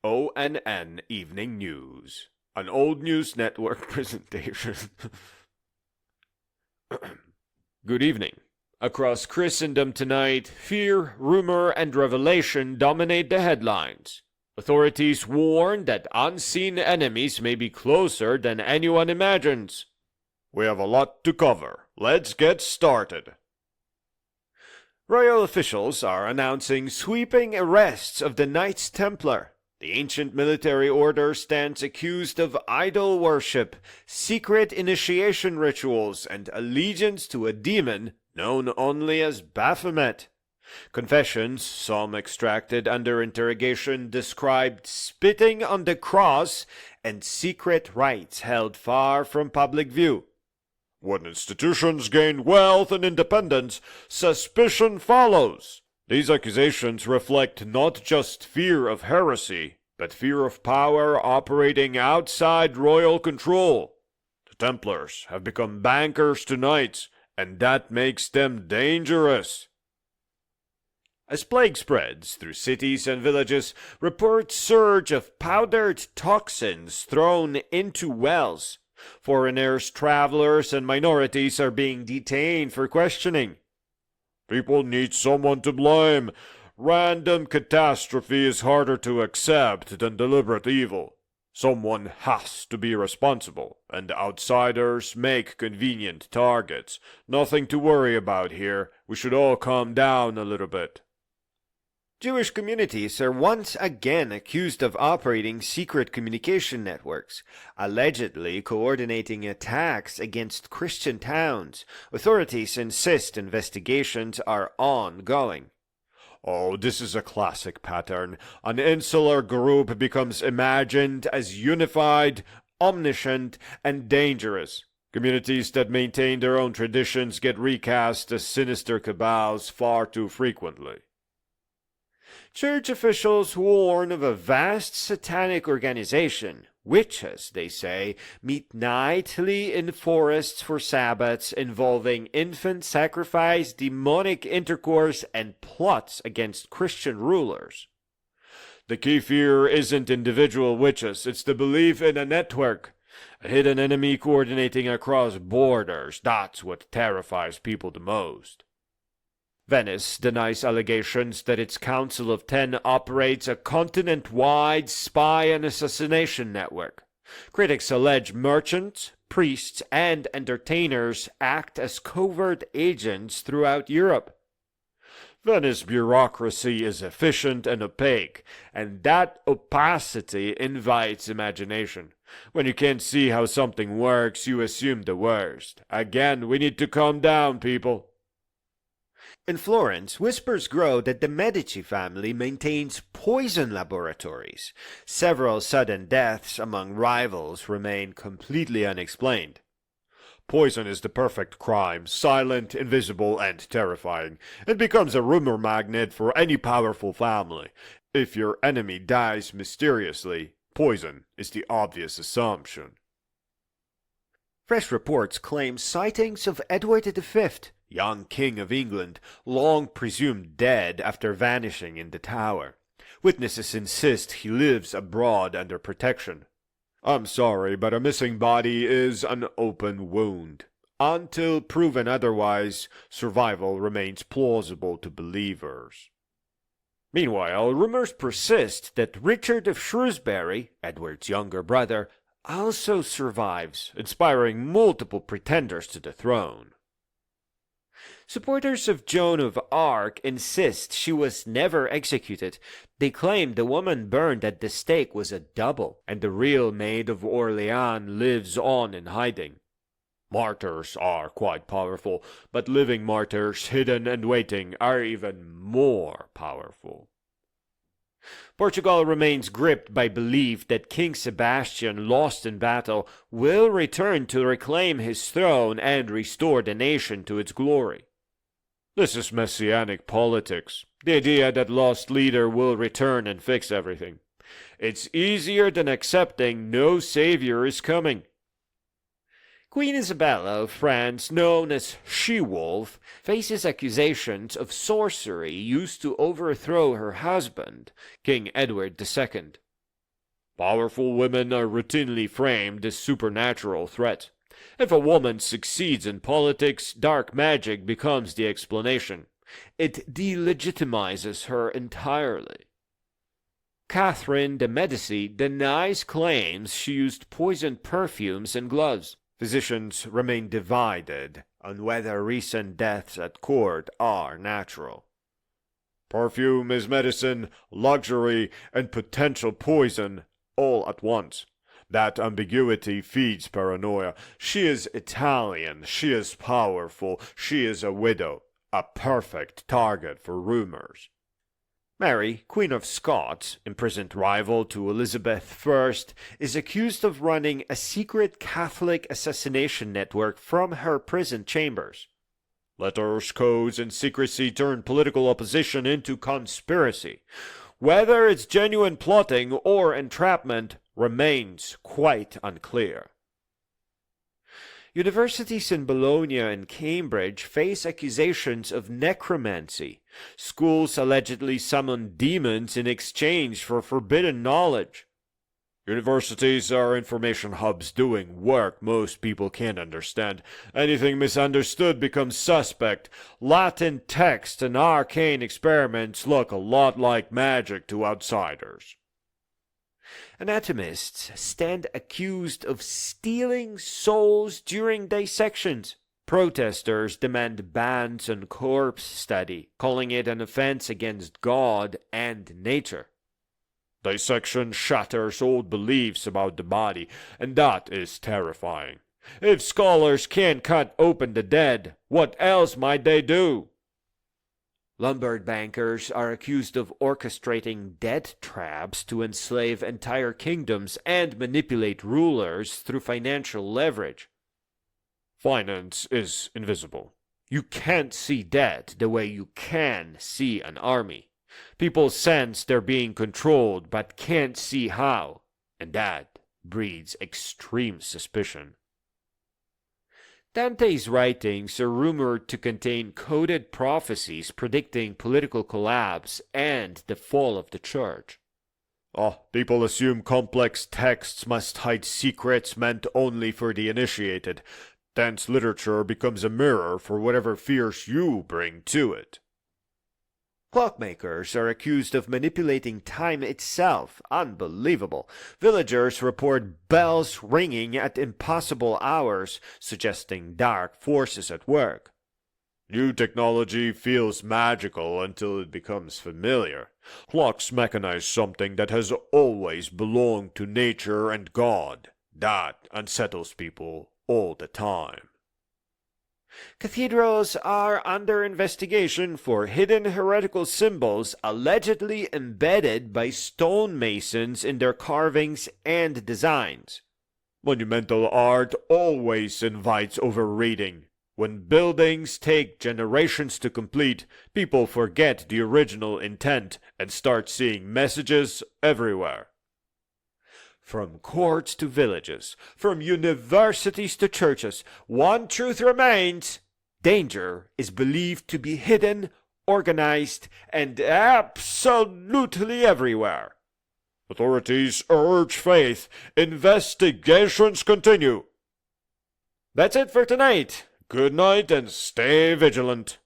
ONN Evening News, an old news network presentation. Good evening. Across Christendom tonight, fear, rumor, and revelation dominate the headlines. Authorities warn that unseen enemies may be closer than anyone imagines. We have a lot to cover. Let's get started. Royal officials are announcing sweeping arrests of the Knights Templar. The ancient military order stands accused of idol worship, secret initiation rituals, and allegiance to a demon known only as Baphomet. Confessions, some extracted under interrogation, described spitting on the cross and secret rites held far from public view. When institutions gain wealth and independence, suspicion follows. These accusations reflect not just fear of heresy, but fear of power operating outside royal control. The Templars have become bankers to knights, and that makes them dangerous. As plague spreads through cities and villages, reports surge of powdered toxins thrown into wells. Foreigners, travelers, and minorities are being detained for questioning. People need someone to blame. Random catastrophe is harder to accept than deliberate evil. Someone has to be responsible, and outsiders make convenient targets. Nothing to worry about here. We should all calm down a little bit. Jewish communities are once again accused of operating secret communication networks, allegedly coordinating attacks against Christian towns. Authorities insist investigations are ongoing. Oh, this is a classic pattern. An insular group becomes imagined as unified, omniscient, and dangerous. Communities that maintain their own traditions get recast as sinister cabals far too frequently. Church officials warn of a vast satanic organization. Witches, they say, meet nightly in forests for Sabbats involving infant sacrifice, demonic intercourse, and plots against Christian rulers. The key fear isn't individual witches, it's the belief in a network. A hidden enemy coordinating across borders, that's what terrifies people the most. Venice denies allegations that its Council of Ten operates a continent-wide spy and assassination network. Critics allege merchants, priests, and entertainers act as covert agents throughout Europe. Venice bureaucracy is efficient and opaque, and that opacity invites imagination. When you can't see how something works, you assume the worst. Again, we need to calm down, people. In Florence, whispers grow that the Medici family maintains poison laboratories. Several sudden deaths among rivals remain completely unexplained. Poison is the perfect crime, silent, invisible, and terrifying. It becomes a rumor magnet for any powerful family. If your enemy dies mysteriously, poison is the obvious assumption. Fresh reports claim sightings of Edward V, young King of England, long presumed dead after vanishing in the Tower. Witnesses insist he lives abroad under protection. I'm sorry, but a missing body is an open wound. Until proven otherwise, survival remains plausible to believers. Meanwhile, rumors persist that Richard of Shrewsbury, Edward's younger brother, also survives, inspiring multiple pretenders to the throne. Supporters of Joan of Arc insist she was never executed. They claim the woman burned at the stake was a double, and the real Maid of Orleans lives on in hiding. Martyrs are quite powerful, but living martyrs hidden and waiting are even more powerful. Portugal remains gripped by belief that King Sebastian, lost in battle, will return to reclaim his throne and restore the nation to its glory. This is messianic politics, the idea that lost leader will return and fix everything. It's easier than accepting no savior is coming. Queen Isabella of France, known as She-Wolf, faces accusations of sorcery used to overthrow her husband, King Edward II. Powerful women are routinely framed as supernatural threats. If a woman succeeds in politics, dark magic becomes the explanation. It delegitimizes her entirely. Catherine de' Medici denies claims she used poisoned perfumes and gloves. Physicians remain divided on whether recent deaths at court are natural. Perfume is medicine, luxury, and potential poison all at once. That ambiguity feeds paranoia. She is Italian, she is powerful, she is a widow, a perfect target for rumors. Mary, Queen of Scots, imprisoned rival to Elizabeth I, is accused of running a secret Catholic assassination network from her prison chambers. Letters, codes, and secrecy turn political opposition into conspiracy. Whether it's genuine plotting or entrapment remains quite unclear. Universities in Bologna and Cambridge face accusations of necromancy. Schools allegedly summon demons in exchange for forbidden knowledge. Universities are information hubs doing work most people can't understand. Anything misunderstood becomes suspect. Latin texts and arcane experiments look a lot like magic to outsiders. Anatomists stand accused of stealing souls during dissections. Protesters demand bans on corpse study, calling it an offense against God and nature. Dissection shatters old beliefs about the body, and that is terrifying. If scholars can't cut open the dead, what else might they do? Lombard bankers are accused of orchestrating debt traps to enslave entire kingdoms and manipulate rulers through financial leverage. Finance is invisible. You can't see debt the way you can see an army. People sense they're being controlled but can't see how, and that breeds extreme suspicion. Dante's writings are rumored to contain coded prophecies predicting political collapse and the fall of the church. People assume complex texts must hide secrets meant only for the initiated. Dense literature becomes a mirror for whatever fears you bring to it. Clockmakers are accused of manipulating time itself. Unbelievable. Villagers report bells ringing at impossible hours, suggesting dark forces at work. New technology feels magical until it becomes familiar. Clocks mechanize something that has always belonged to nature and God. That unsettles people all the time. Cathedrals are under investigation for hidden heretical symbols allegedly embedded by stonemasons in their carvings and designs. Monumental art always invites overreading. When buildings take generations to complete, people forget the original intent and start seeing messages everywhere. From courts to villages, from universities to churches, one truth remains. Danger is believed to be hidden, organized, and absolutely everywhere. Authorities urge faith. Investigations continue. That's it for tonight. Good night and stay vigilant.